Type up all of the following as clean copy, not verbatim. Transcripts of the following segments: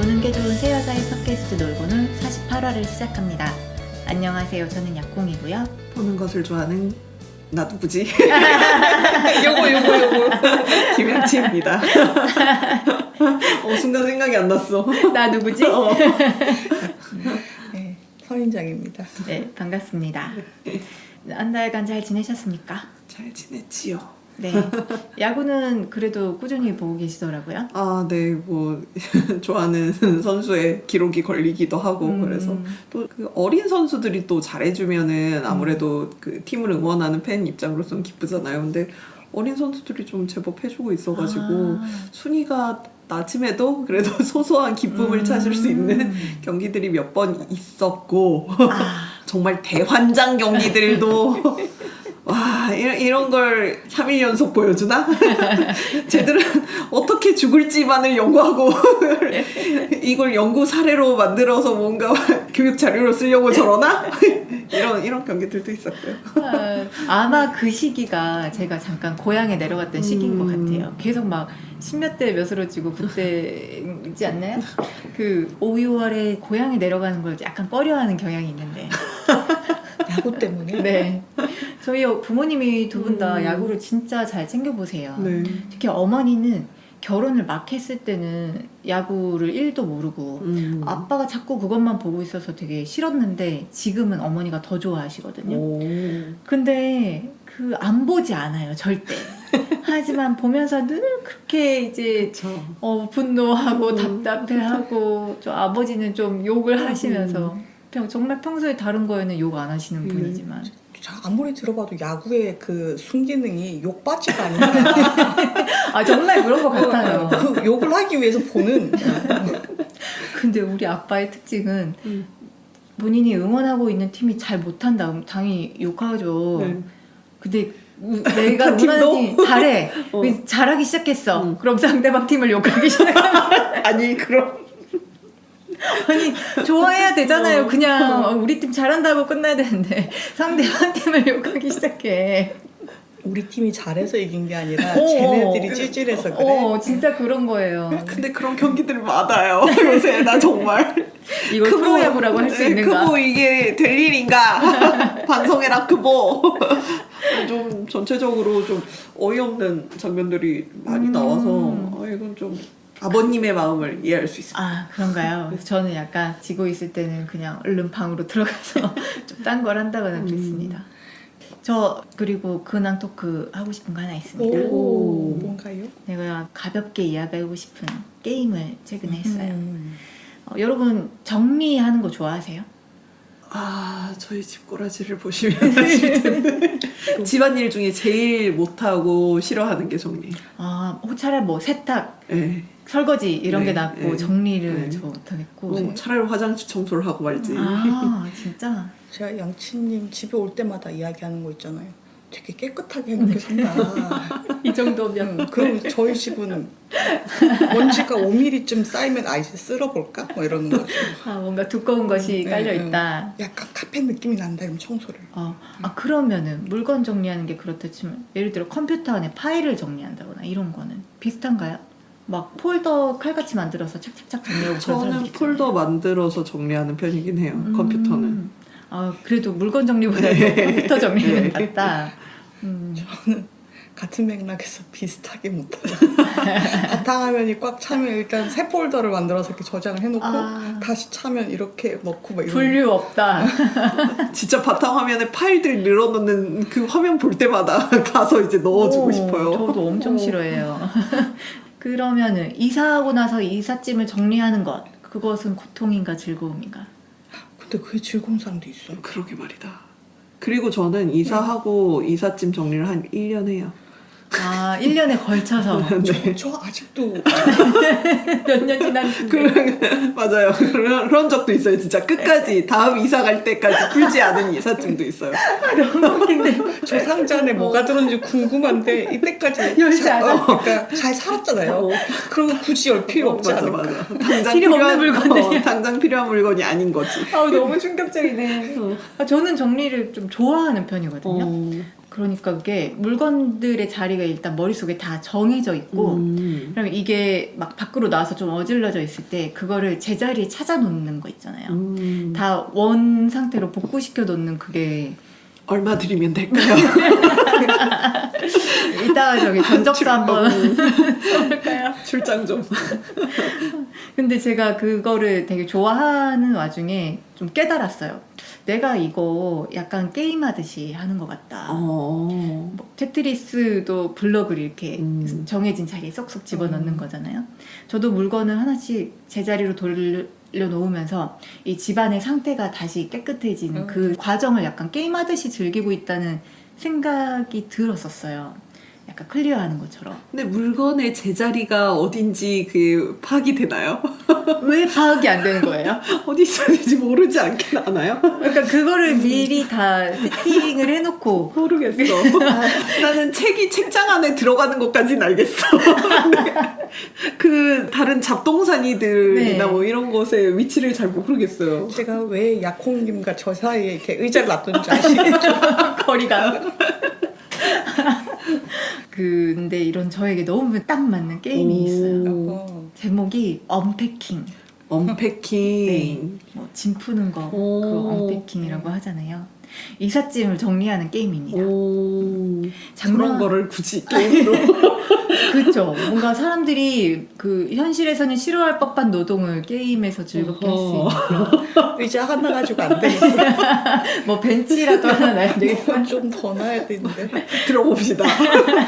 노는 게 좋은 새 여자의 팟캐스트 놀고는 48화를 시작합니다. 안녕하세요. 저는 약공이고요. 보는 것을 좋아하는 나 누구지? 요거 김양치입니다. 순간 생각이 안 났어. 나 누구지? 네, 서인장입니다. 네, 반갑습니다. 한 달간 잘 지내셨습니까? 잘 지냈지요. 네. 야구는 그래도 꾸준히 보고 계시더라고요. 아, 네, 뭐 좋아하는 선수의 기록이 걸리기도 하고 그래서 또 그 어린 선수들이 또 잘해주면은 아무래도 그 팀을 응원하는 팬 입장으로서는 기쁘잖아요. 근데 어린 선수들이 좀 제법 해주고 있어가지고 순위가 낮음에도 그래도 소소한 기쁨을 찾을 수 있는 경기들이 몇 번 있었고 정말 대환장 경기들도 와 이런 걸 3일 연속 보여주나? 쟤들은 어떻게 죽을지만을 연구하고 이걸 연구 사례로 만들어서 뭔가 교육 자료로 쓰려고 저러나? 이런 경기들도 있었고요. 아마 그 시기가 제가 잠깐 고향에 내려갔던 시기인 것 같아요. 계속 막 십몇 대 몇으로 지고 그때이지 않나요? 그 5, 6월에 고향에 내려가는 걸 약간 꺼려하는 경향이 있는데 야구 때문에? 네. 저희 부모님이 두 분 다 야구를 진짜 잘 챙겨보세요. 네. 특히 어머니는 결혼을 막 했을 때는 야구를 1도 모르고 아빠가 자꾸 그것만 보고 있어서 되게 싫었는데 지금은 어머니가 더 좋아하시거든요. 오. 근데 그 안 보지 않아요, 절대. 하지만 보면서 늘 그렇게 이제 분노하고 답답해하고 저 아버지는 좀 욕을 하시면서 정말 평소에 다른 거에는 욕 안 하시는 분이지만 아무리 들어봐도 야구의 그 순기능이 욕받지가 않냐. 정말 그런 것 같아요. 그 욕을 하기 위해서 보는. 근데 우리 아빠의 특징은 본인이 응원하고 있는 팀이 잘 못한다 당연히 욕하죠. 네. 근데 내가 응원하는 팀이 잘해. 잘하기 시작했어. 그럼 상대방 팀을 욕하기 시작하면 아니 그럼 아니 좋아해야 되잖아요. 그냥 우리 팀 잘한다고 끝나야 되는데 상대방 팀을 욕하기 시작해. 우리 팀이 잘해서 이긴 게 아니라 쟤네들이 찌질해서 그래. 진짜 그런 거예요. 근데 그런 경기들 많아요. 요새 나 정말 이걸 프로야구라고 할 수 있는가? 크보 이게 될 일인가? 반성해라 크보. 좀 전체적으로 좀 어이없는 장면들이 많이 나와서 이건 좀 아버님의 마음을 이해할 수 있습니다. 그런가요? 그래서 저는 약간 지고 있을 때는 그냥 얼른 방으로 들어가서 좀 딴 걸 한다거나 그랬습니다. 저 그리고 근황 토크 하고 싶은 거 하나 있습니다. 오, 뭔가요? 내가 가볍게 이야기하고 싶은 게임을 최근에 했어요. 여러분 정리하는 거 좋아하세요? 저희 집 꼬라지를 보시면 아실 텐데 집안일 중에 제일 못하고 싫어하는 게 정리. 차라리 뭐 세탁, 네. 설거지 이런 게 낫고 네. 정리를 네. 저 못하겠고. 차라리 화장실 청소를 하고 말지. 진짜? 제가 양치님 집에 올 때마다 이야기하는 거 있잖아요. 되게 깨끗하게 해놓게 산다. 이 정도면. 그럼 저희 집은 먼지가 5mm쯤 쌓이면 이제 쓸어볼까? 뭐 이러는 거죠. 뭔가 두꺼운 것이 깔려있다. 약간 카펫 느낌이 난다 이러면 청소를. 그러면은 물건 정리하는 게 그렇다 치면 예를 들어 컴퓨터 안에 파일을 정리한다거나 이런 거는 비슷한가요? 막 폴더 칼같이 만들어서 착착착 정리하고 그런 저는 사람들 폴더 만들어서 정리하는 편이긴 해요. 컴퓨터는. 그래도 물건 정리보다 컴퓨터 정리는 낫다. 저는 같은 맥락에서 비슷하게 못해요. 바탕화면이 꽉 차면 일단 새 폴더를 만들어서 이렇게 저장을 해놓고 다시 차면 이렇게 넣고 막 이런. 분류 없다. 진짜 바탕화면에 파일들 늘어놓는 그 화면 볼 때마다 가서 이제 넣어주고 싶어요. 저도 엄청 싫어해요. 그러면은 이사하고 나서 이삿짐을 정리하는 것, 그것은 고통인가 즐거움인가? 근데 그게 즐거운 사람도 있어요. 그러게 말이다. 그리고 저는 이사하고 이삿짐 정리를 한 1년 해요. 1년에 걸쳐서. 네. 저 아직도 몇 년 지났는데. 맞아요. 그런 적도 있어요. 진짜 끝까지 다음 이사 갈 때까지 풀지 않은 이삿짐도 있어요. 너무 웃긴데. 저 상자 안에 뭐가 들었는지 궁금한데 이때까지 열지 않아. 그러니까 잘 살았잖아요. 그리고 굳이 열 필요 없지 않을까. 맞아. 당장 필요 없는 필요한 물건들이야. 당장 필요한 물건이 아닌 거지. 너무 충격적이네. 저는 정리를 좀 좋아하는 편이거든요. 그러니까 그게 물건들의 자리가 일단 머릿속에 다 정해져 있고 그러면 이게 막 밖으로 나와서 좀 어질러져 있을 때 그거를 제자리에 찾아 놓는 거 있잖아요. 다 원 상태로 복구시켜 놓는 그게 얼마 드리면 될까요? 이따가 저기 전적도 한번 써볼까요? 출장 좀. 근데 제가 그거를 되게 좋아하는 와중에 좀 깨달았어요. 내가 이거 약간 게임하듯이 하는 것 같다. 뭐 테트리스도 블럭을 이렇게 정해진 자리에 쏙쏙 집어넣는 거잖아요. 저도 물건을 하나씩 제자리로 돌려놓으면서 이 집안의 상태가 다시 깨끗해지는 그 과정을 약간 게임하듯이 즐기고 있다는 생각이 들었었어요. 약간 클리어하는 것처럼. 근데 물건의 제자리가 어딘지 그 파악이 되나요? 왜 파악이 안 되는 거예요? 어디 있어야 될지 모르지 않긴 않아요? 그러니까 그거를 미리 다 세팅을 해놓고 모르겠어. 나는 책이 책장 안에 들어가는 것까지는 알겠어. 근데 그 다른 잡동사니들이나 네. 뭐 이런 것의 위치를 잘 모르겠어요. 제가 왜 약홍님과 저 사이에 이렇게 의자를 놔뒀는지 아시겠죠? 거리가. 근데 이런 저에게 너무 딱 맞는 게임이 있어요. 제목이 언패킹. 언패킹. 네. 뭐 짐 푸는 거, 그 언패킹이라고 하잖아요. 이삿짐을 정리하는 게임입니다. 그런 거를 굳이 게임으로. 그렇죠. 뭔가 사람들이 그 현실에서는 싫어할 법한 노동을 게임에서 즐겁게 할 수 있는 그런. 의자 하나 가지고 안 되겠어. 뭐 벤치라도 하나 놔야 되겠어. 좀 더 놔야 되는데. 들어봅시다.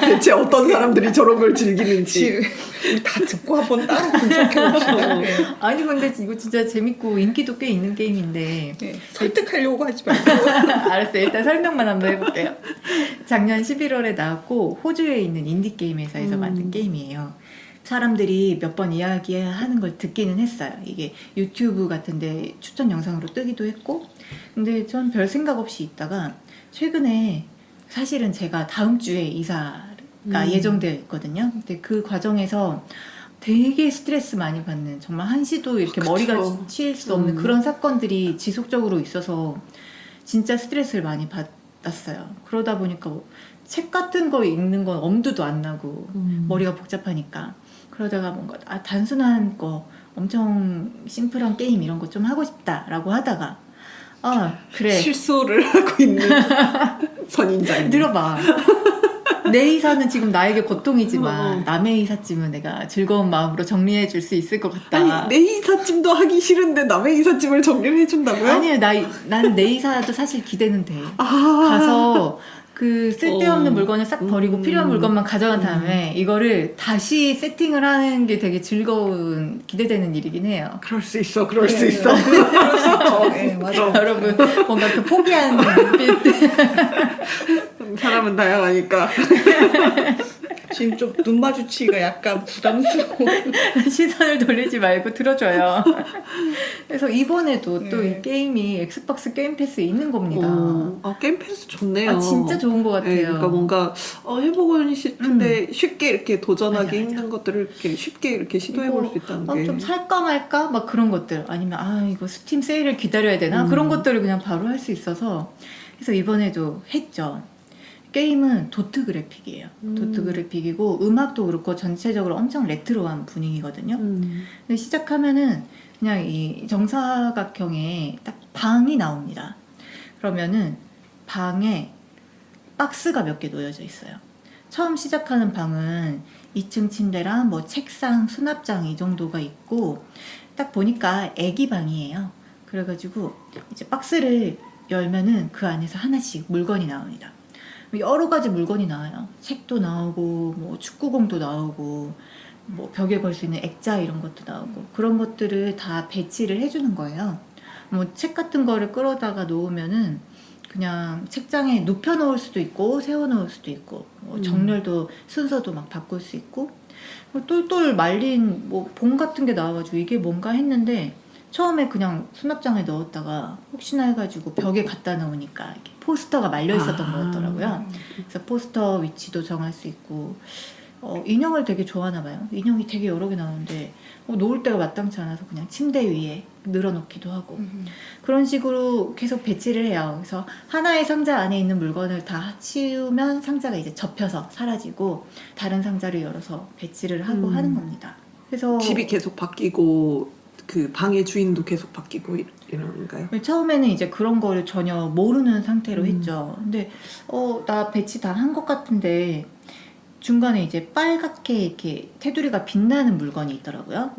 대체 어떤 사람들이 저런 걸 즐기는지. 지금 우리 다 듣고 한번 따로 분석해봅시다. 네. 아니 근데 이거 진짜 재밌고 인기도 꽤 있는 게임인데 네. 설득하려고 하지 말고. 알았어요. 일단 설명만 한번 해볼게요. 작년 11월에 나왔고 호주에 있는 인디게임 회사에서 만든 게임이에요. 사람들이 몇 번 이야기하는 걸 듣기는 했어요. 이게 유튜브 같은데 추천 영상으로 뜨기도 했고 근데 전 별 생각 없이 있다가 최근에 사실은 제가 다음 주에 이사가 예정되어 있거든요. 근데 그 과정에서 되게 스트레스 많이 받는 정말 한시도 이렇게 그쵸. 머리가 쉴 수 없는 그런 사건들이 지속적으로 있어서 진짜 스트레스를 많이 받았어요. 그러다 보니까 책 같은 거 읽는 건 엄두도 안 나고 머리가 복잡하니까 그러다가 뭔가 단순한 거 엄청 심플한 게임 이런 거 좀 하고 싶다라고 하다가 그래 실수를 하고 있는 선인장. 들어봐. 내 이사는 지금 나에게 고통이지만 남의 이삿짐은 내가 즐거운 마음으로 정리해 줄 수 있을 것 같다. 아니 내 이삿짐도 하기 싫은데 남의 이삿짐을 정리를 해준다고요? 아니요, 나는 내 이사도 사실 기대는 돼. 가서 그 쓸데없는 물건을 싹 버리고 필요한 물건만 가져간 다음에 이거를 다시 세팅을 하는 게 되게 즐거운 기대되는 일이긴 해요. 그럴 수 있어, 그럴 수 있어. 그럴 수 있죠. 네, 맞아. 여러분 뭔가 그 포기한 눈빛. 사람은 다양하니까. 지금 좀 눈 마주치기가 약간 부담스러워. 시선을 돌리지 말고 들어줘요. 그래서 이번에도 또 이 게임이 엑스박스 게임 패스에 있는 겁니다. 게임 패스 좋네요. 진짜 좋은 것 같아요. 네, 그러니까 뭔가 해보고는 싶은데 쉽게 이렇게 도전하기 맞아. 힘든 것들을 이렇게 쉽게 이렇게 시도해볼 수 있다는 게. 좀 살까 말까 막 그런 것들 아니면 이거 스팀 세일을 기다려야 되나 그런 것들을 그냥 바로 할 수 있어서 그래서 이번에도 했죠. 게임은 도트 그래픽이에요. 도트 그래픽이고 음악도 그렇고 전체적으로 엄청 레트로한 분위기거든요. 근데 시작하면은 그냥 이 정사각형의 딱 방이 나옵니다. 그러면은 방에 박스가 몇 개 놓여져 있어요. 처음 시작하는 방은 2층 침대랑 뭐 책상, 수납장 이 정도가 있고 딱 보니까 애기 방이에요. 그래가지고 이제 박스를 열면은 그 안에서 하나씩 물건이 나옵니다. 여러 가지 물건이 나와요. 책도 나오고 뭐 축구공도 나오고 뭐 벽에 걸 수 있는 액자 이런 것도 나오고 그런 것들을 다 배치를 해주는 거예요. 뭐 책 같은 거를 끌어다가 놓으면은 그냥 책장에 눕혀 놓을 수도 있고 세워 놓을 수도 있고 뭐 정렬도 순서도 막 바꿀 수 있고 똘똘 말린 뭐 봉 같은 게 나와가지고 이게 뭔가 했는데 처음에 그냥 수납장에 넣었다가 혹시나 해가지고 벽에 갖다 놓으니까 이렇게 포스터가 말려 있었던 거였더라고요. 그래서 포스터 위치도 정할 수 있고 인형을 되게 좋아하나 봐요. 인형이 되게 여러 개 나오는데 놓을 데가 마땅치 않아서 그냥 침대 위에 늘어놓기도 하고 그런 식으로 계속 배치를 해요. 그래서 하나의 상자 안에 있는 물건을 다 치우면 상자가 이제 접혀서 사라지고 다른 상자를 열어서 배치를 하고 하는 겁니다. 그래서 집이 계속 바뀌고 그 방의 주인도 계속 바뀌고 이런가요? 처음에는 이제 그런 거를 전혀 모르는 상태로 했죠. 근데 나 배치 다 한 것 같은데 중간에 이제 빨갛게 이렇게 테두리가 빛나는 물건이 있더라고요.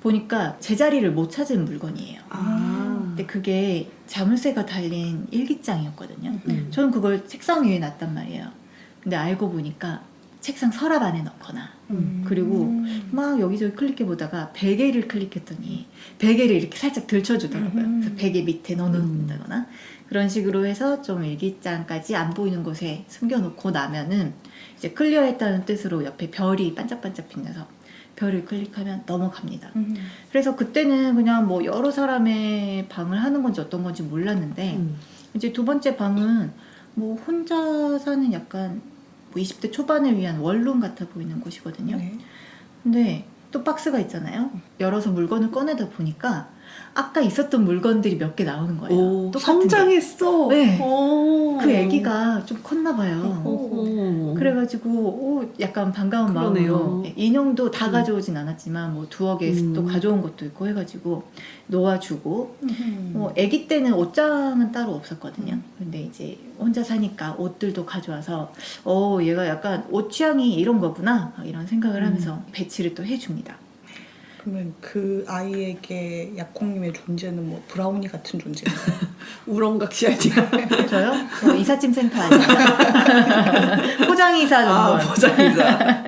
보니까 제자리를 못 찾은 물건이에요. 근데 그게 자물쇠가 달린 일기장이었거든요. 저는 그걸 책상 위에 놨단 말이에요. 근데 알고 보니까 책상 서랍 안에 넣거나 그리고 막 여기저기 클릭해 보다가 베개를 클릭했더니 베개를 이렇게 살짝 들쳐주더라고요. 그래서 베개 밑에 넣어놓는다거나 그런 식으로 해서 좀 일기장까지 안 보이는 곳에 숨겨놓고 나면은 이제 클리어했다는 뜻으로 옆에 별이 반짝반짝 빛나서 별을 클릭하면 넘어갑니다. 그래서 그때는 그냥 뭐 여러 사람의 방을 하는 건지 어떤 건지 몰랐는데 이제 두 번째 방은 뭐 혼자 사는 약간 뭐 20대 초반을 위한 원룸 같아 보이는 곳이거든요. 네. 근데 또 박스가 있잖아요. 열어서 물건을 꺼내다 보니까 아까 있었던 물건들이 몇 개 나오는 거예요. 오, 똑같은 게. 성장했어. 네. 오. 그 애기가 좀 컸나 봐요. 오. 그래가지고 약간 반가운 그러네요. 마음으로 인형도 다 가져오진 않았지만 뭐 두어 개 또 가져온 것도 있고 해가지고 놓아주고 애기 때는 옷장은 따로 없었거든요. 근데 이제 혼자 사니까 옷들도 가져와서 얘가 약간 옷 취향이 이런 거구나 이런 생각을 하면서 배치를 또 해줍니다. 그러면 그 아이에게 약콩님의 존재는 뭐 브라우니 같은 존재인가요? 우렁각시 아니야? 저요? 이삿짐 센터 아니에요? 포장이사 정도. 포장이사.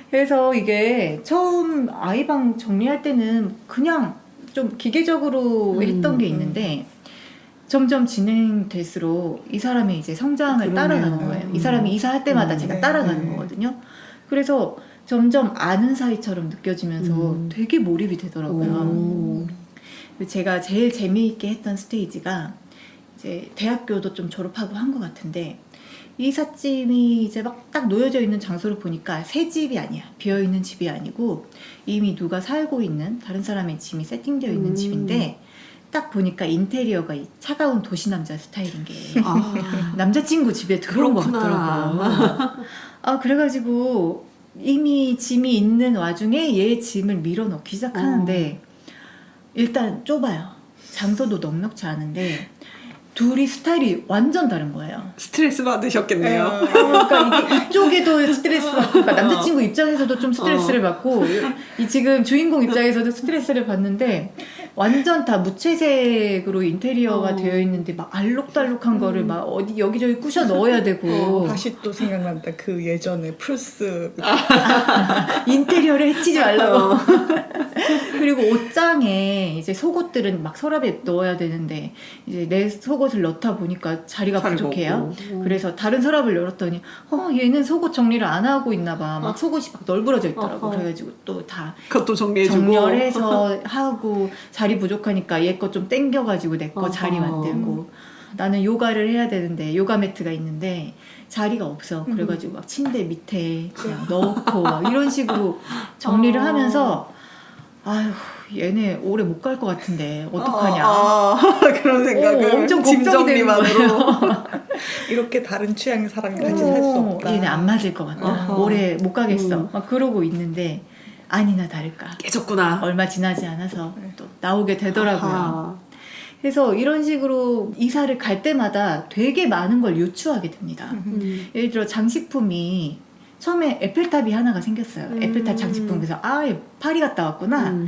그래서 이게 처음 아이방 정리할 때는 그냥 좀 기계적으로 했던 게 있는데 점점 진행될수록 이 사람이 이제 성장을 그러네요. 따라가는 거예요. 이 사람이 이사할 때마다 제가 네, 따라가는 네. 거거든요. 그래서 점점 아는 사이처럼 느껴지면서 되게 몰입이 되더라고요. 오. 제가 제일 재미있게 했던 스테이지가 이제 대학교도 좀 졸업하고 한 것 같은데 이삿짐이 이제 막 딱 놓여져 있는 장소를 보니까 새 집이 아니야. 비어있는 집이 아니고 이미 누가 살고 있는 다른 사람의 짐이 세팅되어 있는 집인데 딱 보니까 인테리어가 이 차가운 도시남자 스타일인 게 남자친구 집에 들어온 것 같더라고요. 그래가지고 이미 짐이 있는 와중에 얘 짐을 밀어넣기 시작하는데 일단 좁아요. 장소도 넉넉지 않은데 둘이 스타일이 완전 다른 거예요. 스트레스 받으셨겠네요. 그러니까 이게 이쪽에도 스트레스 받고 그러니까 남자친구 입장에서도 좀 스트레스를 받고 이 지금 주인공 입장에서도 스트레스를 받는데 완전 다 무채색으로 인테리어가 되어 있는데 막 알록달록한 거를 막 어디 여기저기 부셔 넣어야 되고 다시 또 생각난다. 그 예전에 플스 인테리어를 해치지 말라고. 그리고 옷장에 이제 속옷들은 막 서랍에 넣어야 되는데 이제 내 속옷을 넣다 보니까 자리가 부족해요. 그래서 다른 서랍을 열었더니 얘는 속옷 정리를 안 하고 있나 봐. 막 속옷이 막 널브러져 있더라고. 그래가지고 또 다 그것도 정리해주고 정렬해서 하고 자리 부족하니까 얘 거 좀 땡겨가지고 내 거 자리 만들고 나는 요가를 해야 되는데 요가 매트가 있는데 자리가 없어. 그래가지고 막 침대 밑에 그냥 넣고 막 이런 식으로 정리를 하면서 아휴 얘네 오래 못 갈 것 같은데 어떡하냐. 그런 생각을 엄청 짐 걱정이 되는 정리만으로. 이렇게 다른 취향의 사람이 같이 살 수 없다. 얘네 안 맞을 것 같다. 오래 못 가겠어. 막 그러고 있는데 아니나 다를까. 깨졌구나. 얼마 지나지 않아서 또 나오게 되더라고요. 아하. 그래서 이런 식으로 이사를 갈 때마다 되게 많은 걸 유추하게 됩니다. 예를 들어 장식품이 처음에 에펠탑이 하나가 생겼어요. 에펠탑 장식품. 그래서 파리 갔다 왔구나.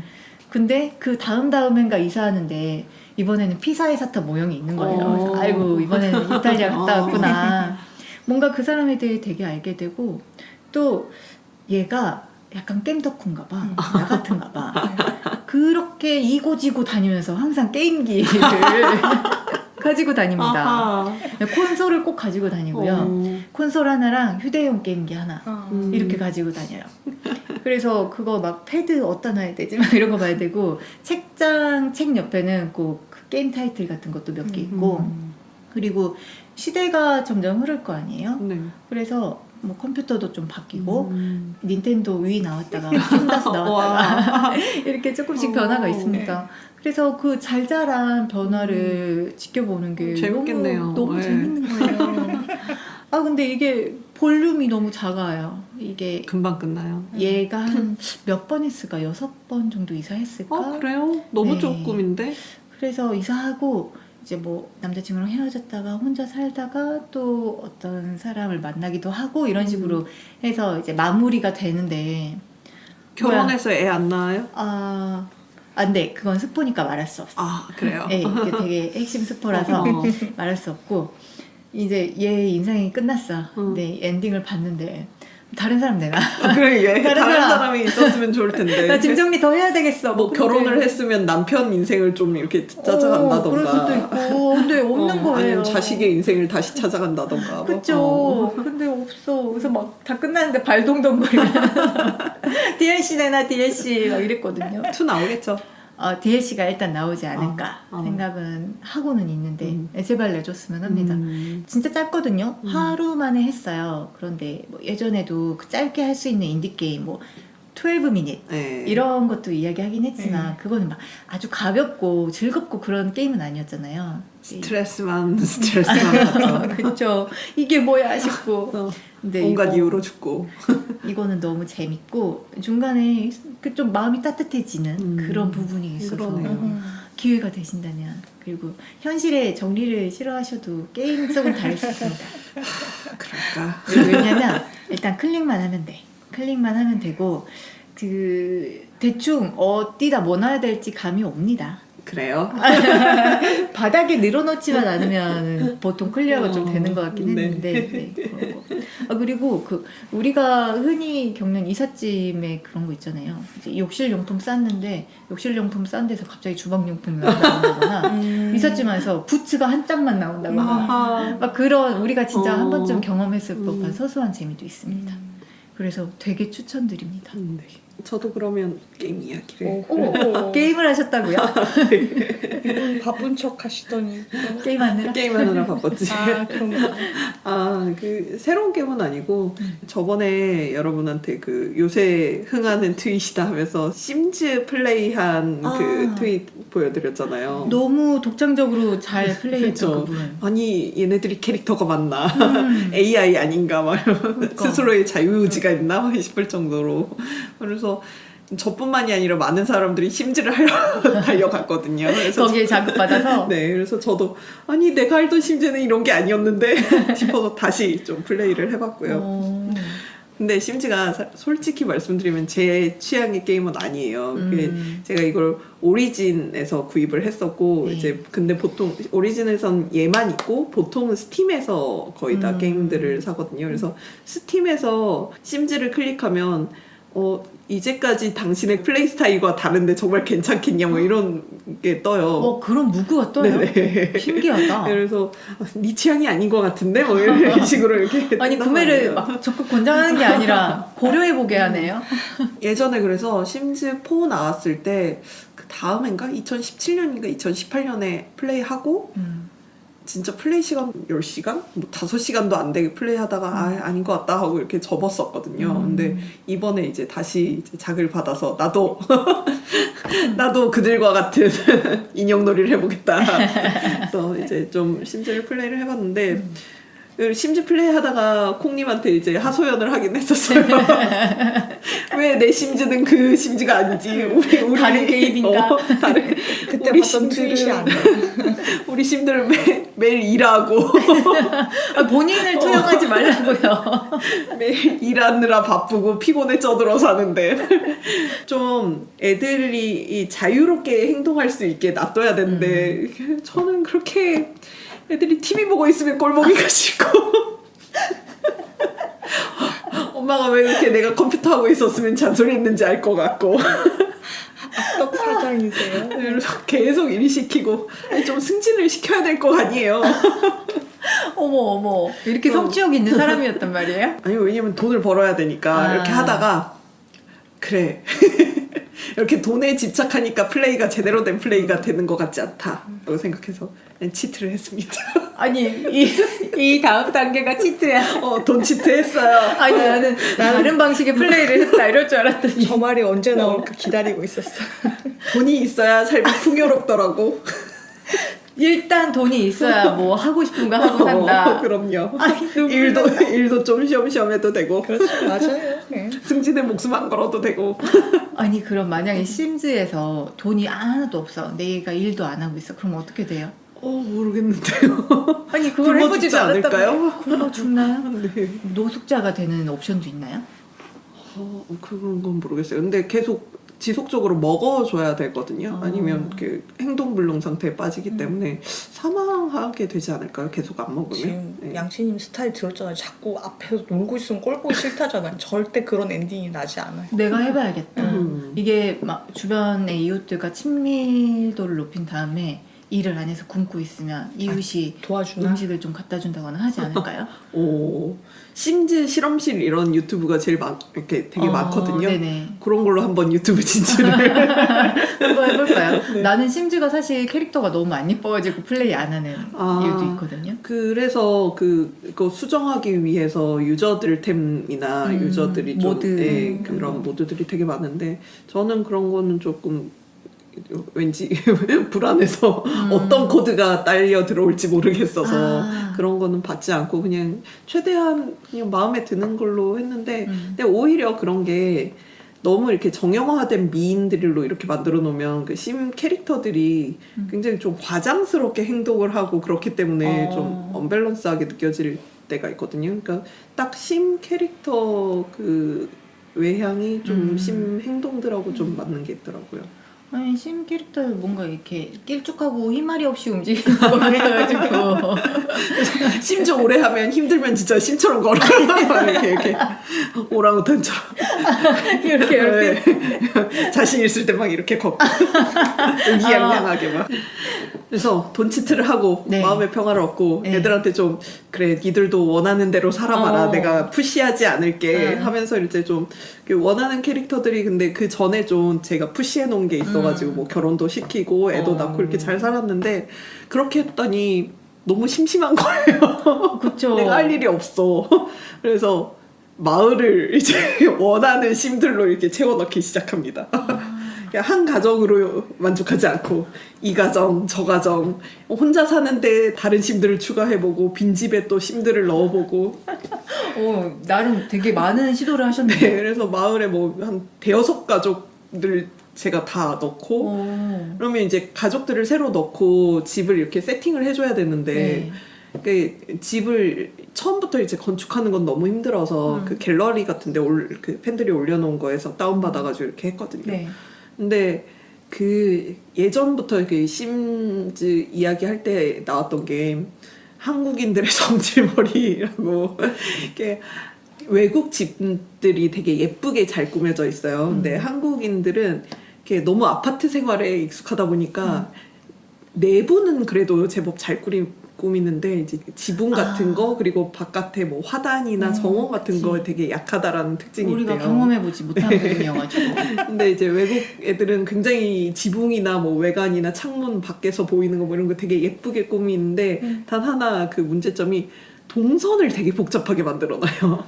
근데 그 다음엔가 이사하는데 이번에는 피사의 사탑 모형이 있는 거예요. 그래서 아이고 이번에는 이탈리아 갔다 왔구나. 뭔가 그 사람에 대해 되게 알게 되고 또 얘가 약간 깸덕후인가 봐. 나 같은가 봐. 그렇게 이고지고 다니면서 항상 게임기를 가지고 다닙니다. 콘솔을 꼭 가지고 다니고요. 콘솔 하나랑 휴대용 게임기 하나 이렇게 가지고 다녀요. 그래서 그거 막 패드 어디다 놔야 되지? 막 이런 거 봐야 되고 책장 책 옆에는 꼭 그 게임 타이틀 같은 것도 몇 개 있고 그리고 시대가 점점 흐를 거 아니에요? 네. 그래서 뭐 컴퓨터도 좀 바뀌고 닌텐도 위 나왔다가 킨다스 나왔다가 이렇게 조금씩 변화가 있습니다. 그래서 그 잘 자란 변화를 지켜보는 게 재밌겠네요. 너무 네. 재밌는 거예요. 아 근데 이게 볼륨이 너무 작아요. 이게 금방 끝나요. 얘가 한 몇 번 했을까? 6번 정도 이사했을까? 그래요? 너무 네. 조금인데? 그래서 이사하고 이제 뭐 남자친구랑 헤어졌다가 혼자 살다가 또 어떤 사람을 만나기도 하고 이런 식으로 해서 이제 마무리가 되는데 결혼해서 애 안 낳아요? 안 돼. 그건 스포니까 말할 수 없어. 아, 그래요? 네, 이게 되게 핵심 스포라서 말할 수 없고 이제 얘 인생이 끝났어. 근데 엔딩을 봤는데 다른 사람 내가 그래, 얘 다른 다른 사람. 사람이 있었으면 좋을 텐데. 나 짐 정리 더 해야 되겠어. 뭐 근데 결혼을 했으면 남편 인생을 좀 이렇게 찾아간다던가. 그럴 수도 있고 근데 없는 거예요. 아니면 자식의 인생을 다시 찾아간다던가. 뭐. 그쵸. 근데 없어. 그래서 막 다 끝났는데 발동동거리면서 DLC 내나 DLC 막 이랬거든요. 2 나오겠죠. DLC가 일단 나오지 않을까 생각은 하고는 있는데 제발 내줬으면 합니다. 진짜 짧거든요. 하루 만에 했어요. 그런데 뭐 예전에도 그 짧게 할 수 있는 인디게임 뭐 12미닛 네. 이런 것도 이야기하긴 했지만 그거는 막 아주 가볍고 즐겁고 그런 게임은 아니었잖아요. 스트레스만 같죠. 그렇죠. 이게 뭐야 싶고. 근데 온갖 이유로 죽고. 이거는 너무 재밌고 중간에 그 좀 마음이 따뜻해지는 그런 부분이 있어서 그러네요. 기회가 되신다면 그리고 현실의 정리를 싫어하셔도 게임 속은 다를 수 있습니다. 그럴까? 왜냐면 일단 클릭만 하면 돼. 클릭만 하면 되고 그 대충 어디다 뭐 놔야 될지 감이 옵니다. 그래요? 바닥에 늘어놓지만 않으면 보통 클리어가 좀 되는 것 같긴 네. 했는데 그런 거. 그리고 그 우리가 흔히 겪는 이삿짐에 그런 거 있잖아요. 이제 욕실용품 쌌는데 욕실용품 싼 데서 갑자기 주방용품이 나온다거나 이삿짐 안에서 부츠가 한 짝만 나온다거나 아하. 막 그런 우리가 진짜 한 번쯤 경험했을 법한 소소한 재미도 있습니다. 그래서 되게 추천드립니다. 네. 저도 그러면 게임 이야기를. 오. 게임을 하셨다고요? 이분 바쁜 척 하시더니 게임하느라? 게임하느라 바빴지. 그런가. 그 새로운 게임은 아니고 저번에 여러분한테 그 요새 흥하는 트윗이다 하면서 심즈 플레이한 그 트윗 보여드렸잖아요. 너무 독창적으로 잘 플레이했죠. 그쵸. 그분. 아니 얘네들이 캐릭터가 맞나? AI 아닌가? 막 그러니까. 스스로의 자유의지가 있나? 싶을 정도로. 그래서 저뿐만이 아니라 많은 사람들이 심즈를 하려 달려갔거든요. 그래서 거기에 자극받아서 네, 그래서 저도 아니 내가 알던 심즈는 이런 게 아니었는데 싶어서 다시 좀 플레이를 해봤고요. 근데 심즈가 솔직히 말씀드리면 제 취향의 게임은 아니에요. 제가 이걸 오리진에서 구입을 했었고 이제 근데 보통 오리진에선 얘만 있고 보통은 스팀에서 거의 다 게임들을 사거든요. 그래서 스팀에서 심즈를 클릭하면 이제까지 당신의 플레이 스타일과 다른데 정말 괜찮겠냐 뭐 이런 게 떠요. 그런 무구가 떠요? 네네. 신기하다. 그래서 네 취향이 아닌 것 같은데 뭐 이런 식으로 이렇게 아니 구매를 막 적극 권장하는 게 아니라 고려해보게 하네요. 예전에 그래서 심즈 4 나왔을 때 그 다음엔가 2017년인가 2018년에 플레이하고 진짜 플레이 시간 10시간? 뭐 5시간도 안 되게 플레이하다가 아닌 것 같다 하고 이렇게 접었었거든요. 근데 이번에 이제 다시 이제 자극을 받아서 나도 나도 그들과 같은 인형놀이를 해보겠다. 그래서 이제 좀 심지를 플레이를 해봤는데 심지 플레이 하다가 콩님한테 이제 하소연을 하긴 했었어요. 왜 내 심지는 그 심지가 아니지? 우리 다른 게임인가? 그때 우리 봤던 트윗이 아니야. 우리 심들은 매일 일하고 본인을 투영하지 말라고요. 매일 일하느라 바쁘고 피곤에 쪄들어 사는데 좀 애들이 이 자유롭게 행동할 수 있게 놔둬야 되는데 저는 그렇게 애들이 TV 보고 있으면 꼴보기가 싫고 엄마가 왜 이렇게 내가 컴퓨터 하고 있었으면 잔소리했는지 알 것 같고 악덕 사장이세요? 그래서 계속 일 시키고 좀 승진을 시켜야 될 거 아니에요. 어머 이렇게 성취욕 있는 사람이었단 말이에요? 아니 왜냐면 돈을 벌어야 되니까 아. 이렇게 하다가 그래 이렇게 돈에 집착하니까 플레이가 제대로 된 플레이가 되는 것 같지 않다라고 생각해서 그냥 치트를 했습니다. 아니 이 다음 단계가 치트야. 돈 치트했어요. 아니 나는 다른 방식의 플레이를 했다 이럴 줄 알았더니 저 말이 언제 나올까 기다리고 있었어. 돈이 있어야 삶이 풍요롭더라고. 일단 돈이 있어야 뭐 하고 싶은 거 하고 산다. 그럼요. 아니, 눈물 난다. 일도 좀 쉬엄쉬엄 해도 되고 그렇죠. 맞아요. 네. 승진의 목숨 안 걸어도 되고. 아니 그럼 만약에 심즈에서 돈이 하나도 없어. 내가 일도 안 하고 있어. 그럼 어떻게 돼요? 모르겠는데요. 아니 그걸 굶어 해보지도 죽지 않을까요? 않을까요? 굶어 죽나요? 네. 노숙자가 되는 옵션도 있나요? 그런 건 모르겠어요. 근데 계속 지속적으로 먹어줘야 되거든요. 아니면 그 행동불능 상태에 빠지기 때문에 사망하게 되지 않을까요? 계속 안 먹으면. 지금 네. 양치님 스타일 들었잖아요. 자꾸 앞에서 놀고 있으면 꼴 보기 싫다잖아요. 절대 그런 엔딩이 나지 않아요. 내가 해봐야겠다. 이게 막 주변의 이웃들과 친밀도를 높인 다음에 일을 안 해서 굶고 있으면 이웃이 도와주나? 음식을 좀 갖다 준다거나 하지 않을까요? 심즈 실험실 이런 유튜브가 제일 이렇게 되게 많거든요. 네네. 그런 걸로 한번 유튜브 진출을. 한번 해볼까요? 네. 나는 심즈가 사실 캐릭터가 너무 안 예뻐가지고 플레이 안 하는 이유도 있거든요. 그래서 그거 수정하기 위해서 유저들 템이나 유저들이 좀 모드. 그런 모드들이 되게 많은데 저는 그런 거는 조금 왠지 불안해서 어떤 코드가 딸려 들어올지 모르겠어서 그런 거는 받지 않고 그냥 최대한 그냥 마음에 드는 걸로 했는데 근데 오히려 그런 게 너무 이렇게 정형화된 미인들로 이렇게 만들어 놓으면 그 심 캐릭터들이 굉장히 좀 과장스럽게 행동을 하고 그렇기 때문에 좀 언밸런스하게 느껴질 때가 있거든요. 그러니까 딱 심 캐릭터 그 외향이 좀 심 행동들하고 좀 맞는 게 있더라고요. 아니 심 캐릭터 뭔가 이렇게 길쭉하고 힘말이 없이 움직이는 거 같아가지고 심 좀 오래 하면 힘들면 진짜 심처럼 걸어. 이렇게 오랑우탄처럼 이렇게 네. 자신 있을 때 막 이렇게 걷고 의기양양하게 막. 그래서 돈 치트를 하고 네. 마음의 평화를 얻고 네. 애들한테 좀 그래 니들도 원하는 대로 살아봐라 내가 푸시하지 않을게 하면서 이제 좀 원하는 캐릭터들이 근데 그 전에 좀 제가 푸시해 놓은 게 있어가지고 뭐 결혼도 시키고 애도 낳고 이렇게 잘 살았는데 그렇게 했더니 너무 심심한 거예요. 그쵸. 내가 할 일이 없어. 그래서 마을을 이제 원하는 심들로 이렇게 채워넣기 시작합니다. 한 가정으로 만족하지 않고 이 가정, 저 가정 혼자 사는데 다른 심들을 추가해보고 빈집에 또 심들을 넣어보고 나름 되게 많은 시도를 하셨네요. 네, 그래서 마을에 뭐 한 대여섯 가족들 제가 다 넣고 그러면 이제 가족들을 새로 넣고 집을 이렇게 세팅을 해줘야 되는데 그 집을 처음부터 이제 건축하는 건 너무 힘들어서 그 갤러리 같은데 그 팬들이 올려놓은 거에서 다운받아가지고 이렇게 했거든요. 네. 근데 그 예전부터 그 심즈 이야기 할 때 나왔던 게 한국인들의 성질머리라고 이렇게 외국 집들이 되게 예쁘게 잘 꾸며져 있어요. 근데 한국인들은 이렇게 너무 아파트 생활에 익숙하다 보니까 내부는 그래도 제법 잘 꾸미는데 이제 지붕 같은 거 그리고 바깥에 뭐 화단이나 정원 같은 거에 되게 약하다라는 특징이 우리가 있대요. 경험해보지 못한 부분이어가지고. 근데 이제 외국 애들은 굉장히 지붕이나 뭐 외관이나 창문 밖에서 보이는 거 뭐 이런 거 되게 예쁘게 꾸미는데 단 하나 그 문제점이 동선을 되게 복잡하게 만들어놔요.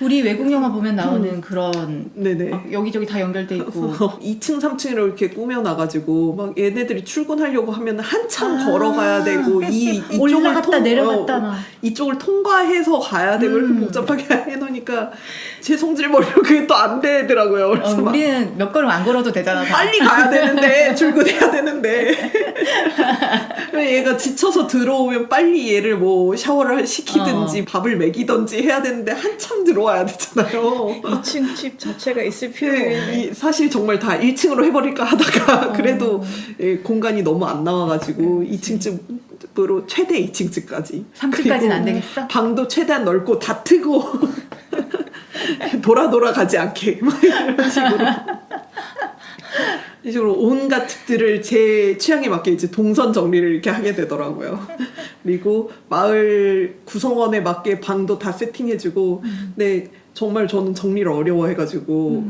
우리 외국 영화 보면 나오는 그런 네네. 막 여기저기 다 연결돼 있고 2층, 3층으로 이렇게 꾸며놔가지고 막 얘네들이 출근하려고 하면 한참 걸어가야 되고 이쪽을 올라갔다 내려갔다 막 이쪽을 통과해서 가야 되고 이렇게 복잡하게 해놓으니까 제 성질머리로 그게 또 안 되더라고요. 그래서 막 우리는 몇 걸음 안 걸어도 되잖아. 다. 빨리 가야 되는데 출근해야 되는데 얘가 지쳐서 들어오면 빨리 얘를 뭐 샤워를 시키든지 밥을 먹이든지 해야 되는데 한참 들어와야 되잖아요. 2층 집 자체가 있을 필요가 없네. 사실 정말 다 1층으로 해버릴까 하다가 그래도 공간이 너무 안 나와가지고 2층쯤으로 최대 2층쯤까지 3층까지는 안 되겠어? 방도 최대한 넓고 다 트고 돌아 가지 않게 막 이런 식으로 이 식으로 온갖 집들을 제 취향에 맞게 이제 동선 정리를 이렇게 하게 되더라고요. 그리고 마을 구성원에 맞게 방도 다 세팅해주고 근데 정말 저는 정리를 어려워해가지고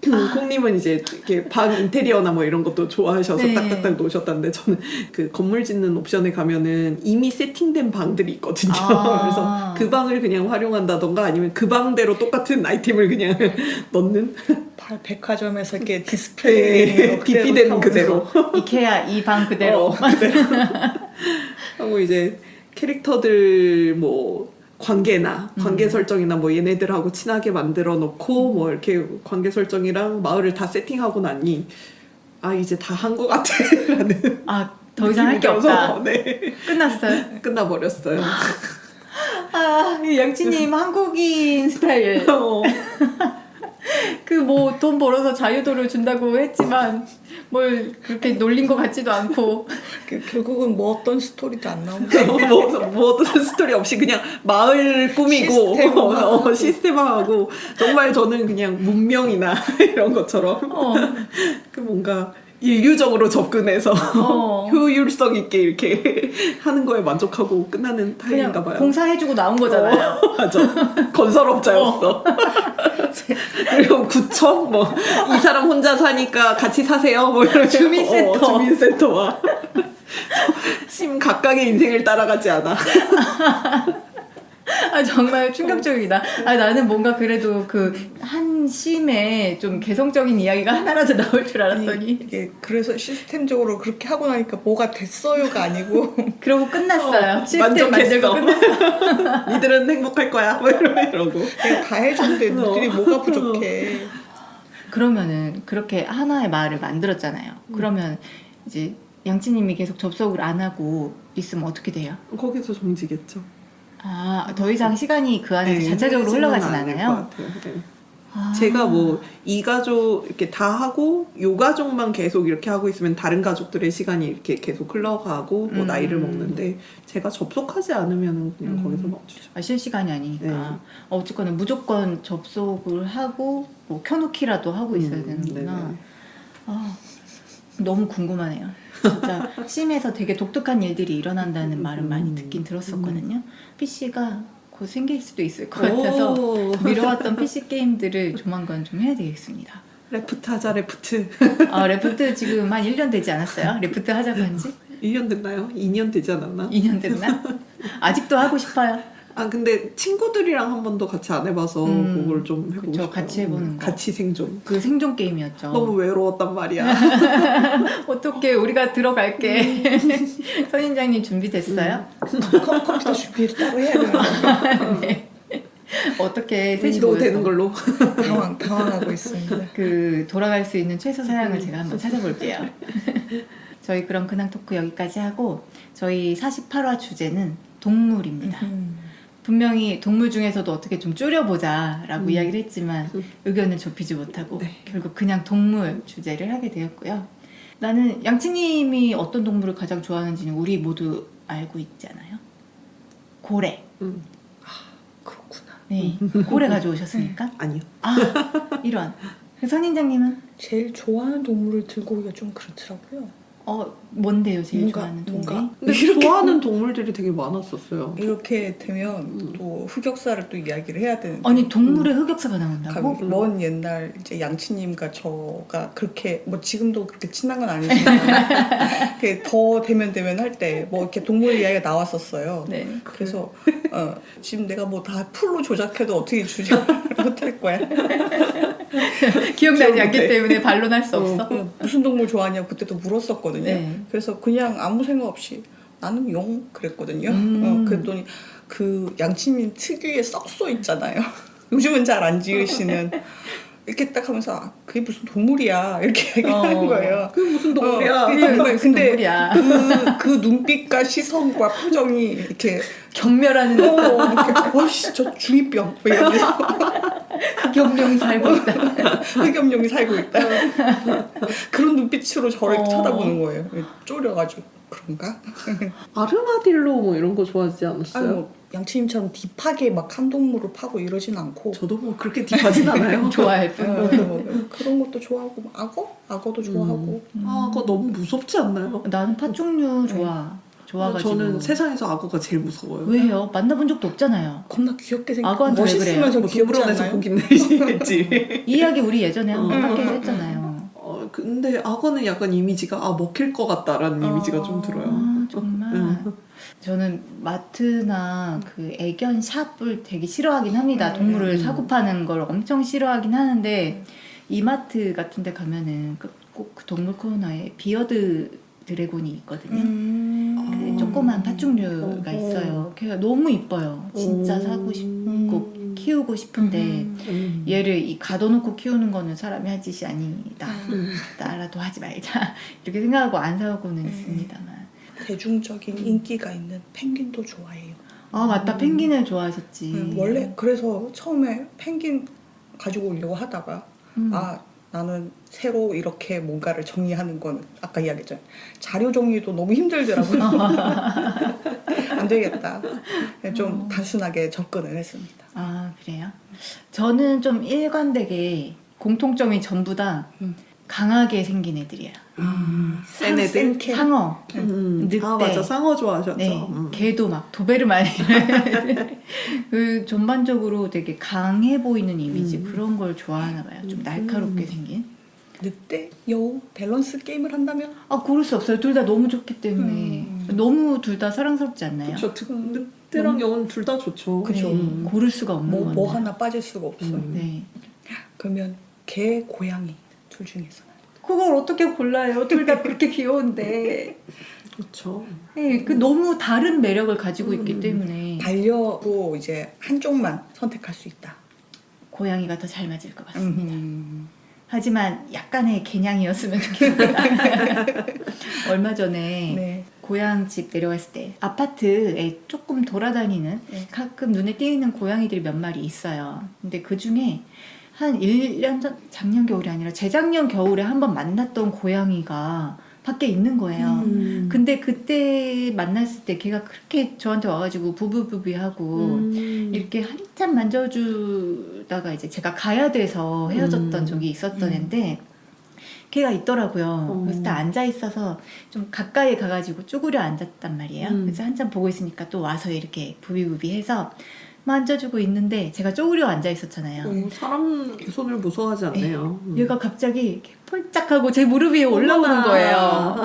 콩님은 이제 이렇게 방 인테리어나 뭐 이런 것도 좋아하셔서 네. 딱딱딱 놓으셨다는데 저는 그 건물 짓는 옵션에 가면은 이미 세팅된 방들이 있거든요. 아. 그래서 그 방을 그냥 활용한다던가 아니면 그 방대로 똑같은 아이템을 그냥 넣는 백화점에서 이렇게 네, 디스플레이 DP된 그대로 이케아 이 방 그대로. 그대로 하고 이제 캐릭터들 뭐 관계나 관계 설정이나 뭐 얘네들하고 친하게 만들어 놓고 뭐 이렇게 관계 설정이랑 마을을 다 세팅하고 나니 아 이제 다 한 것 같아라는 아, 더 이상 할 게 느낌이 들어서, 없다. 네 끝났어요. 끝나버렸어요. 아, 이 양치님 한국인 스타일. 그 뭐 돈 벌어서 자유도를 준다고 했지만 뭘 그렇게 놀린 것 같지도 않고. 결국은 뭐 어떤 스토리도 안 나온다. 뭐 어떤 스토리 없이 그냥 마을 꾸미고 시스템화하고 정말 저는 그냥 문명이나 이런 것처럼 그 뭔가 인류적으로 접근해서 효율성 있게 이렇게 하는 거에 만족하고 끝나는 타입인가 그냥 봐요. 공사해주고 나온 거잖아요. 맞아. 건설업자였어. 그리고 구청 뭐 이 사람 혼자 사니까 같이 사세요. 뭐 이런 주민센터. 주민센터와 심 각각의 인생을 따라가지 않아. 아, 정말 충격적이다. 아, 나는 뭔가 그래도 그 한 심에 좀 개성적인 이야기가 하나라도 나올 줄 알았더니 이게 그래서 시스템적으로 그렇게 하고 나니까 뭐가 됐어요가 아니고 그러고 끝났어요. 시스템 만족했어. 만들고 끝났어. 니들은 행복할 거야. 뭐 이러고. 내가 다 해줬는데 너희들이 뭐가 부족해. 그러면은 그렇게 하나의 마을을 만들었잖아요. 그러면 이제 양치님이 계속 접속을 안 하고 있으면 어떻게 돼요? 거기서 정지겠죠. 아, 더 이상 시간이 그 안에서 네, 자체적으로 흘러가진 않을 것 않아요? 같아요. 네. 아. 제가 뭐 이 가족 이렇게 다 하고 요 가족만 계속 이렇게 하고 있으면 다른 가족들의 시간이 이렇게 계속 흘러가고 뭐 나이를 먹는데 제가 접속하지 않으면 그냥 거기서 멈추죠. 아, 실시간이 아니니까. 네. 어쨌거나 무조건 접속을 하고 뭐 켜놓기라도 하고 있어야 되는구나. 네네. 아, 너무 궁금하네요. 진짜 심에서 되게 독특한 일들이 일어난다는 말은 많이 듣긴 들었었거든요. PC가 곧 생길 수도 있을 것 같아서 오. 미뤄왔던 PC 게임들을 조만간 좀 해야 되겠습니다. 레프트 하자 레프트. 아, 레프트 지금 한 1년 되지 않았어요? 레프트 하자고 한 지? 1년 됐나요? 2년 되지 않았나? 2년 됐나? 아직도 하고 싶어요. 아 근데 친구들이랑 한 번도 같이 안 해봐서 그걸 좀 해보고 그쵸, 싶어요. 같이 해보는 거. 같이 생존. 그 생존 게임이었죠. 너무 외로웠단 말이야. 어떻게 우리가 들어갈게. 선인장님 준비됐어요? 컴퓨터 준비를 따로 해야 되는 거 네. 어떻게 셋이 윈도우 모여서 되는 걸로. 당황하고 있습니다. 그 돌아갈 수 있는 최소 사양을 제가 한번 찾아볼게요. 저희 그럼 근황 토크 여기까지 하고 저희 48화 주제는 동물입니다. 분명히 동물 중에서도 어떻게 좀 줄여보자라고 이야기를 했지만 의견을 좁히지 못하고 네. 결국 그냥 동물 주제를 하게 되었고요. 나는 양치님이 어떤 동물을 가장 좋아하는지는 우리 모두 알고 있잖아요. 고래. 그렇구나. 네, 고래 가져오셨습니까? 아니요. 아, 이런. 선인장님은? 제일 좋아하는 동물을 들고 오기가 좀 그렇더라고요. 뭔데요, 제일 뭔가- 좋아하는 동물이? 뭔가- 근데 좋아하는 동물들이 되게 많았었어요. 이렇게 되면 또 흑역사를 또 이야기를 해야 되는데 아니, 동물의 흑역사가 나온다고? 먼 옛날 이제 양치님과 저가 그렇게 뭐 지금도 그렇게 친한 건 아니지만 이렇게 더 되면 할 때 뭐 이렇게 동물 이야기가 나왔었어요. 네. 그래서 지금 내가 뭐 다 풀로 조작해도 어떻게 조작을 못할 거야. 기억나지 기억 않기 못해. 때문에 반론할 수 없어. 무슨 동물 좋아하냐고 그때도 물었었거든요. 네. 그래서 그냥 아무 생각 없이 나는 용 그랬거든요. 그랬더니 그 양치님 특유의 썩소 있잖아요. 요즘은 잘 안 지으시는 이렇게 딱 하면서 아, 그게 무슨 동물이야 이렇게 얘기하는 거예요. 그게 무슨 동물이야? 근데 동물이야. 그 눈빛과 시선과 표정이 이렇게 경멸하는 이렇게 어이씨 저 중2병 뭐 이러면서 흑염룡이 살고 있다. 흑염룡이 살고 있다. 그런 눈빛으로 저를 쳐다보는 거예요. 쫄여가지고 그런가? 아르마딜로 뭐 이런 거 좋아하지 아니 않았어요? 뭐 양치님처럼 딥하게 막 한 동물을 파고 이러진 않고 저도 뭐 그렇게 딥하진 않아요. 좋아할 뿐. 뭐 그런 것도 좋아하고 뭐 악어도 좋아하고 아, 그거 너무 무섭지 않나요? 나는 팥 종류 좋아. 좋아가지고. 저는 세상에서 악어가 제일 무서워요. 왜요? 만나본 적도 없잖아요. 겁나 귀엽게 생겼. 악어한테 왜 멋있으면서 뭐 귀엽지 동물원에서 않나요? 보긴 내시겠지. 이 이야기 우리 예전에 한번 어. 밖에서 했잖아요. 근데 악어는 약간 이미지가 먹힐 것 같다라는 이미지가 좀 들어요. 아, 정말. 저는 마트나 그 애견 샵을 되게 싫어하긴 합니다. 동물을 사고 파는 걸 엄청 싫어하긴 하는데 이마트 같은 데 가면은 꼭 그 동물 코너에 비어드 드래곤이 있거든요. 그 조그만 파충류가 있어요. 걔가 너무 이뻐요. 진짜 사고 싶고 키우고 싶은데 얘를 이 가둬놓고 키우는 거는 사람이 할 짓이 아니다. 나라도 하지 말자 이렇게 생각하고 안 사고는 있습니다만. 대중적인 인기가 있는 펭귄도 좋아해요. 아 맞다, 펭귄을 좋아하셨지. 원래 그래서 처음에 펭귄 가지고 오려고 하다가 음. 나는 새로 이렇게 뭔가를 정리하는 건 아까 이야기했잖아요. 자료 정리도 너무 힘들더라고요. 안 되겠다. 좀 단순하게 접근을 했습니다. 아 그래요? 저는 좀 일관되게 공통점이 전부 다 강하게 생긴 애들이에요. 센 애들? 센 상어, 늑대. 아 맞아, 상어 좋아하셨죠. 네, 걔도 막 도베르만 그 전반적으로 되게 강해 보이는 이미지 그런 걸 좋아하나 봐요. 좀 날카롭게 생긴. 늑대, 여우, 밸런스 게임을 한다면 아 고를 수 없어요. 둘 다 너무 좋기 때문에 너무 둘 다 사랑스럽지 않나요? 그렇죠. 늑대랑 여우는 둘 다 좋죠. 그쵸. 네, 고를 수가 없는 건데. 뭐 하나 빠질 수가 없어요. 네. 그러면 개, 고양이 둘 중에서 그걸 어떻게 골라요? 둘 다 그렇게 귀여운데. 그렇죠. 네, 그 너무 다른 매력을 가지고 있기 때문에 반려로 이제 한쪽만 선택할 수 있다. 고양이가 더 잘 맞을 것 같습니다. 하지만 약간의 개냥이었으면 좋겠습니다. 얼마 전에 네. 고향집 내려갔을 때 아파트에 조금 돌아다니는 가끔 눈에 띄는 고양이들이 몇 마리 있어요. 근데 그 중에 한 1년 전, 작년 겨울이 아니라 재작년 겨울에 한번 만났던 고양이가 밖에 있는 거예요. 근데 그때 만났을 때 걔가 그렇게 저한테 와가지고 부부부비하고 이렇게 한참 만져주다가 이제 제가 가야 돼서 헤어졌던 적이 있었던 앤데 걔가 있더라고요. 그래서 딱 앉아 있어서 좀 가까이 가가지고 쭈그려 앉았단 말이에요. 그래서 한참 보고 있으니까 또 와서 이렇게 부비부비해서 만져주고 있는데 제가 쪼그려 앉아 있었잖아요. 사람 손을 무서워하지 않네요. 얘가 갑자기 이렇게 폴짝하고 제 무릎 위에 올라오는 거예요.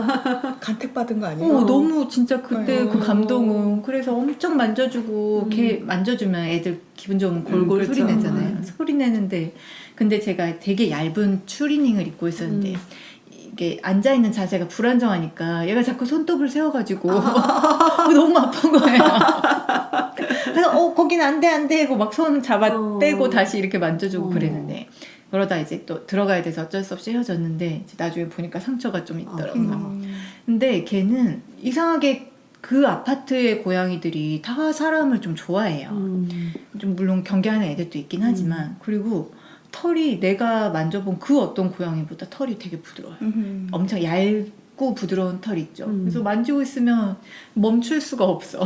간택받은 거 아니에요? 너무 진짜 그때 그 감동은. 그래서 엄청 만져주고 걔 만져주면 애들 기분 좋으면 골골 그렇죠. 소리 내잖아요. 소리 내는데 근데 제가 되게 얇은 추리닝을 입고 있었는데 이게 앉아있는 자세가 불안정하니까 얘가 자꾸 손톱을 세워가지고 너무 아픈 거예요. 그래서 거긴 안 돼 하고 막 손 잡아 떼고 다시 이렇게 만져주고 그랬는데 그러다 이제 또 들어가야 돼서 어쩔 수 없이 헤어졌는데 이제 나중에 보니까 상처가 좀 있더라고요. 근데 걔는 이상하게 그 아파트의 고양이들이 다 사람을 좀 좋아해요. 좀 물론 경계하는 애들도 있긴 하지만 그리고 털이 내가 만져본 그 어떤 고양이보다 털이 되게 부드러워요. 엄청 얇고 부드러운 털 있죠. 그래서 만지고 있으면 멈출 수가 없어.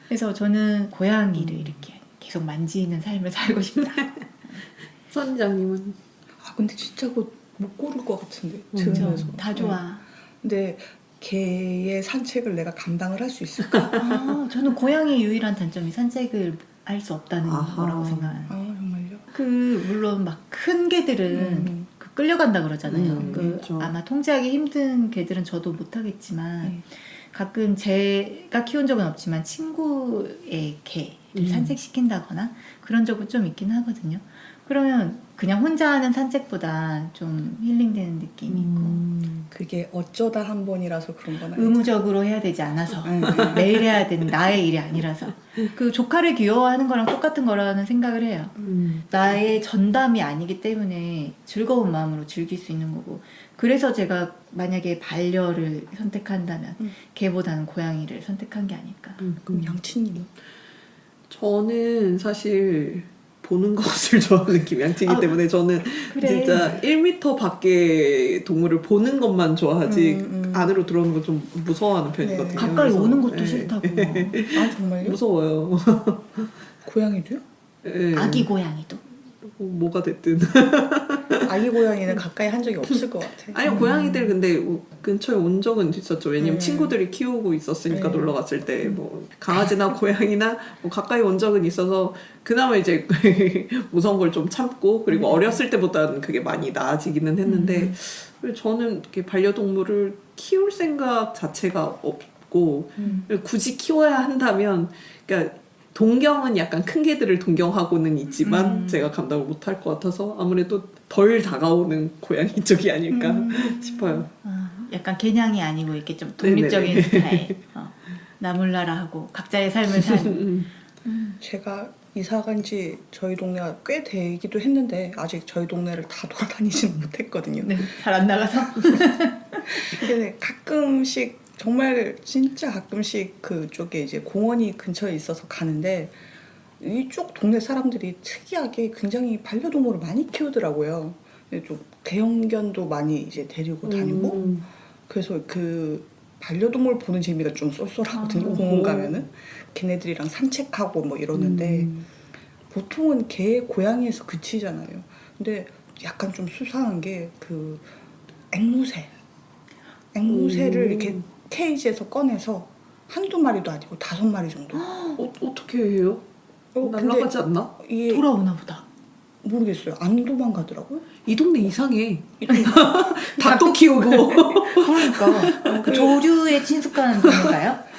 그래서 저는 고양이를 이렇게 계속 만지는 삶을 살고 싶다. 선장님은 근데 진짜 그거 못 고를 것 같은데 그렇죠. 들으면서 다 좋아. 근데 개의 산책을 내가 감당을 할 수 있을까? 저는 고양이의 유일한 단점이 산책을 할 수 없다는 아하. 거라고 생각해요. 정말요? 그 물론 막 큰 개들은 그 끌려간다 그러잖아요. 그렇죠. 아마 통제하기 힘든 개들은 저도 못하겠지만 가끔 제가 키운 적은 없지만 친구의 개를 산책시킨다거나 그런 적은 좀 있긴 하거든요. 그러면 그냥 혼자 하는 산책보다 좀 힐링되는 느낌이 있고 그게 어쩌다 한 번이라서 그런 건 아니죠. 의무적으로 해야 되지 않아서 매일 해야 되는 나의 일이 아니라서 그 조카를 귀여워하는 거랑 똑같은 거라는 생각을 해요. 나의 전담이 아니기 때문에 즐거운 마음으로 즐길 수 있는 거고 그래서 제가 만약에 반려를 선택한다면 개보다는 고양이를 선택한 게 아닐까. 그럼 양치님은? 저는 사실 보는 것을 좋아하는 김양치이기 때문에 저는 그래. 진짜 1m 밖에 동물을 보는 것만 좋아하지 안으로 들어오는 거 좀 무서워하는 편이거든요. 가까이 그래서, 오는 것도 싫다고. 정말요? 무서워요. 고양이도요? 네. 아기 고양이도. 뭐가 됐든 아기 고양이는 가까이 한 적이 없을 것 같아. 아니 고양이들 근데 근처에 온 적은 있었죠. 왜냐면 음. 친구들이 키우고 있었으니까 네. 놀러 갔을 때 뭐 강아지나 고양이나 뭐 가까이 온 적은 있어서 그나마 이제 무서운 걸 좀 참고 그리고 어렸을 때보다는 그게 많이 나아지기는 했는데 저는 이렇게 반려동물을 키울 생각 자체가 없고 굳이 키워야 한다면 그러니까 동경은 약간 큰 개들을 동경하고는 있지만 제가 감당을 못할 것 같아서 아무래도 덜 다가오는 고양이 쪽이 아닐까 싶어요. 약간 개냥이 아니고 이렇게 좀 독립적인 네네네. 스타일. 나 몰라라 하고 각자의 삶을 사는. 제가 이사 간 지 저희 동네가 꽤 되기도 했는데 아직 저희 동네를 다 돌아다니지는 못했거든요. 네, 잘 안 나가서. 근데 가끔씩 정말 진짜 가끔씩 그쪽에 이제 공원이 근처에 있어서 가는데 이쪽 동네 사람들이 특이하게 굉장히 반려동물을 많이 키우더라고요. 근데 좀 대형견도 많이 이제 데리고 다니고 그래서 그 반려동물 보는 재미가 좀 쏠쏠하거든요. 공원 가면은 걔네들이랑 산책하고 뭐 이러는데 보통은 개, 고양이에서 그치잖아요. 근데 약간 좀 수상한 게 그 앵무새를 이렇게 케이지에서 꺼내서 한두 마리도 아니고 5마리 정도. 어떻게 해요? 날아가지 않나? 이게 돌아오나 보다. 모르겠어요. 안 도망가더라고요. 이 동네 이상해. 닭도 키우고. 그러니까 그 조류에 친숙한 동물인가요?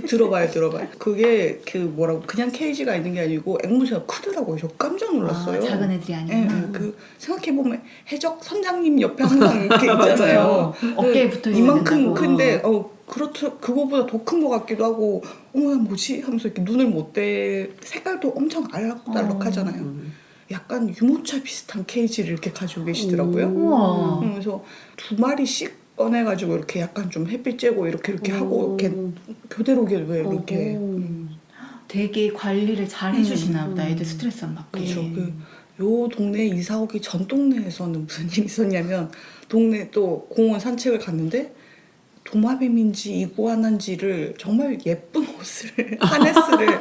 들어봐요. 그게 그 뭐라고 그냥 케이지가 있는 게 아니고 앵무새가 크더라고요. 저 깜짝 놀랐어요. 작은 애들이 예, 아니구나. 그 생각해보면 해적 선장님 옆에 항상 이렇게 있잖아요. 맞아요. 어깨에 붙어 있어야 이만큼 된다고. 큰데 그렇죠. 그거보다 더 큰 것 같기도 하고 어머야 뭐지 하면서 이렇게 눈을 못 떼. 색깔도 엄청 알록달록하잖아요. 약간 유모차 비슷한 케이지를 이렇게 가지고 계시더라고요. 우와. 그래서 2마리씩 꺼내가지고 이렇게 약간 좀 햇빛 쬐고 이렇게 하고 이렇게 교대로 이렇게 되게 관리를 잘 해주시나 보다. 애들 스트레스 안 받게. 그렇죠. 요 동네 이사 오기 전 동네에서는 무슨 일이 있었냐면 동네 또 공원 산책을 갔는데 도마뱀인지 이구아나인지를 정말 예쁜 옷을 하네스를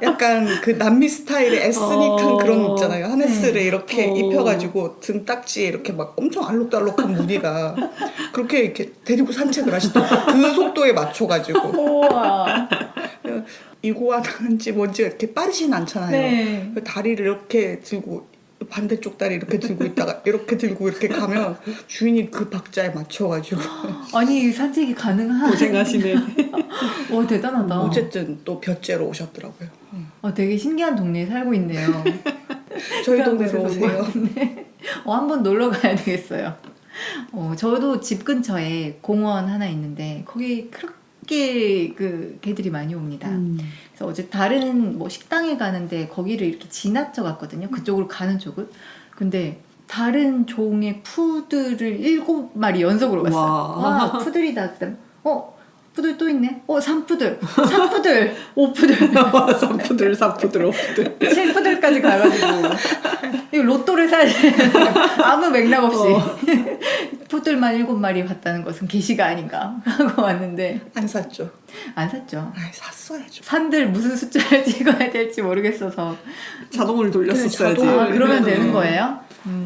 약간 그 남미 스타일의 에스닉한 그런 옷 있잖아요. 하네스를 이렇게 입혀가지고 등 딱지에 이렇게 막 엄청 알록달록한 무늬가 그렇게 이렇게 데리고 산책을 하시더라고요. 그 속도에 맞춰가지고. 우와. 이구아나인지 뭔지 이렇게 빠르진 않잖아요. 네. 다리를 이렇게 들고 반대쪽 다리 이렇게 들고 있다가 이렇게 들고 이렇게 가면 주인이 그 박자에 맞춰가지고 아니 산책이 가능한. 고생하시네. 와 대단하다. 어쨌든 또 볕째로 오셨더라고요. 되게 신기한 동네에 살고 있네요. 저희 동네로 오세요. 한번 놀러 가야 되겠어요. 저도 집 근처에 공원 하나 있는데 거기 그렇게 그 개들이 많이 옵니다. 그래서 어제 다른 뭐 식당에 가는데 거기를 이렇게 지나쳐 갔거든요. 그쪽으로 가는 쪽을. 근데 다른 종의 푸들을 7마리 연속으로 봤어요. 와, 푸들이다. 그다음 푸들 또 있네. 3푸들, 4푸들, 5푸들, 3푸들, 5푸들. 7푸들까지 가가지고 이거 로또를 사야 아무 맥락 없이 푸들만 7마리 봤다는 것은 계시가 아닌가 하고 왔는데 안 샀죠. 안 샀죠. 샀어야죠. 산들 무슨 숫자를 찍어야 될지 모르겠어서. 자동을 돌렸었어야지. 자동을 그러면 되는 거예요?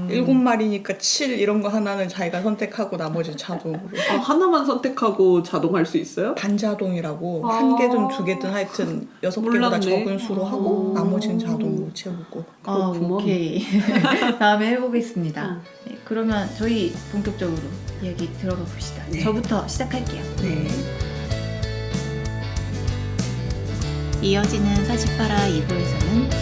7마리니까 7 이런 거 하나는 자기가 선택하고 나머지 자동으로. 하나만 선택하고 자동할 수 있어요? 반자동이라고 한 개든 2개든 하여튼 6개보다 몰랐네. 적은 수로 하고 나머지는 자동으로 채우고. 그렇구먼. 오케이. 다음에 해보겠습니다. 네, 그러면 저희 본격적으로 이야기 들어가 봅시다. 네. 저부터 시작할게요. 네. 이어지는 48화 2부에서는